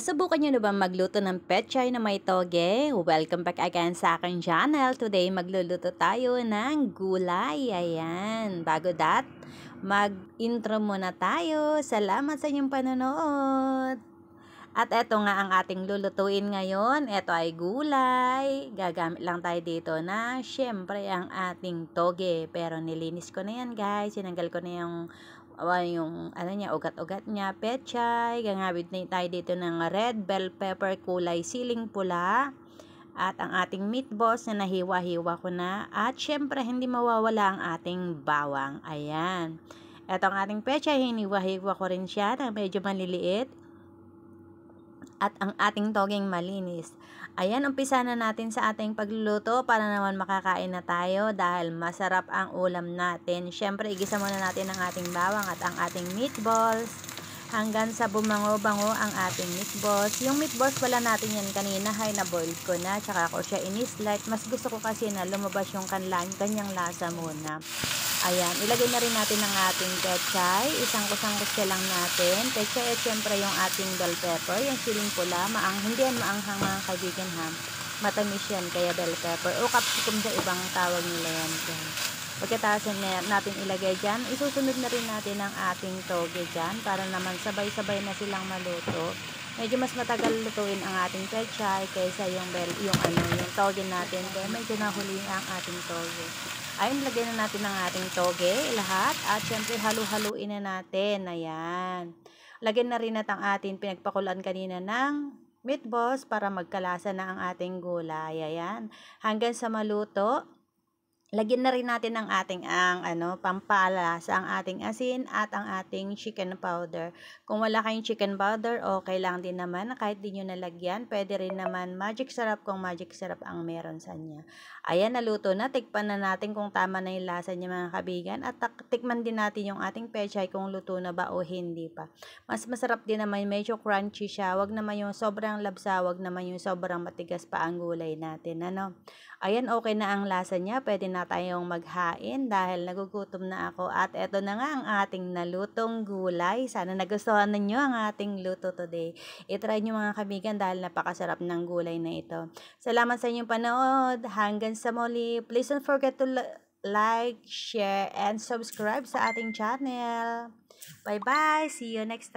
Nasubukan nyo na ba magluto ng pechay na may toge? Welcome back again sa aking channel. Today, magluluto tayo ng gulay. Ayan. Bago that, mag-intro muna tayo. Salamat sa inyong panonood. At eto nga ang ating lulutuin ngayon. Eto ay gulay. Gagamit lang tayo dito na syempre ang ating toge. Pero nilinis ko na yan, guys. Sinanggal ko na yung ano niya, ugat-ugat niya, pechay. Gagamit na tayo dito ng red bell pepper kulay siling pula. At ang ating meatballs na nahiwa-hiwa ko na. At syempre, hindi mawawala ang ating bawang. Ayan. Eto ang ating pechay. Hiniwa-hiwa ko rin siya na medyo maliliit. At ang ating togeng malinis. Ayan, umpisa na natin sa ating pagluluto para naman makakain na tayo dahil masarap ang ulam natin. Siyempre, igisa muna natin ang ating bawang at ang ating meatballs hanggang sa bumango-bango ang ating meatballs. Yung meatballs pala natin yan kanina, na-boil ko na, tsaka ako siya in-slice. Mas gusto ko kasi na lumabas yung kanyang lasa muna. Ayan, ilagay na rin natin ang ating pechay. Isangkos-sangkos lang natin. Pechay at syempre yung ating bell pepper, yung siling pula. Hindi yan maanghang mga kaibigan ha. Matamis yan, kaya bell pepper. O capsicum sa ibang tawag nila yan. Pagkatapos natin ilagay dyan, isusunod na rin natin ang ating toge dyan para naman sabay-sabay na silang maluto. Medyo mas matagal lutuin ang ating pechay kaysa yung toge natin. Kaya medyo nahuli ang ating toge. Ayun, lagyan na natin ang ating toge, lahat. At syempre, halu-haluin na natin. Ayan. Lagyan na rin natin ang ating pinagpakulan kanina ng meatballs para magkalasa na ang ating gulay. Ayan. Hanggang sa maluto, lagyan na rin natin ang ating pampalasa, ang ating asin at ang ating chicken powder. Kung wala kayong chicken powder, okay lang din naman. Kahit di nyo nalagyan, pwede rin naman magic sarap kung magic sarap ang meron sa niya. Ayan, naluto na. Tikpan na natin kung tama na yung lasa niya mga kabigan. At tikman din natin yung ating pechay kung luto na ba o hindi pa. Mas masarap din naman, medyo crunchy siya. Wag naman yung sobrang labsa, wag naman yung sobrang matigas pa ang gulay natin. Ayan, okay na ang lasa niya. Pwede na tayong maghain dahil nagugutom na ako. At eto na nga ang ating nalutong gulay. Sana nagustuhan ninyo ang ating luto today. I-try nyo mga kabigan dahil napakasarap ng gulay na ito. Salamat sa inyong panood. Hanggang sa muli. Please don't forget to like, share, and subscribe sa ating channel. Bye-bye. See you next time.